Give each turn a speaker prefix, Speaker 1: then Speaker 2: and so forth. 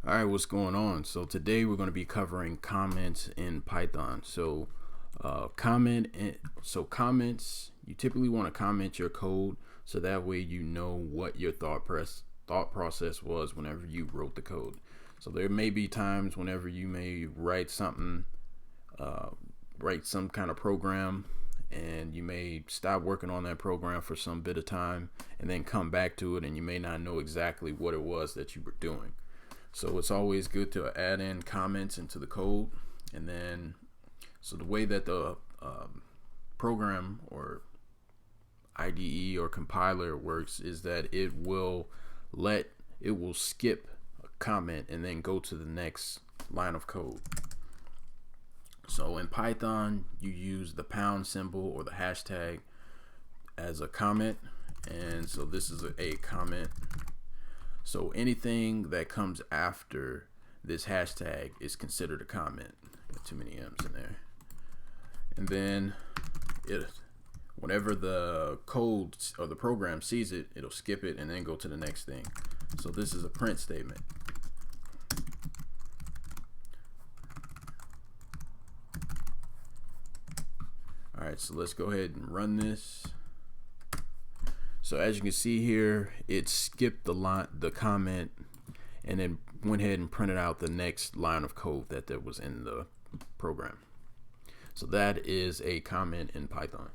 Speaker 1: All right, what's going on? So today we're going to be covering comments in Python. Comments, you typically want to comment your code so that way you know what your thought process was whenever you wrote the code. So there may be times whenever you may write something, write some kind of program, and you may stop working on that program for some bit of time and then come back to it, and you may not know exactly what it was that you were doing. So it's always good to add in comments into the code. And then, so the way that the program or IDE or compiler works is that it will skip a comment and then go to the next line of code. So in Python, you use the pound symbol or the hashtag as a comment. And so this is a comment. So anything that comes after this hashtag is considered a comment. Got too many M's in there. And then whenever the code or the program sees it, it'll skip it and then go to the next thing. So this is a print statement. All right, so let's go ahead and run this. So as you can see here, it skipped the comment, and then went ahead and printed out the next line of code that was in the program. So that is a comment in Python.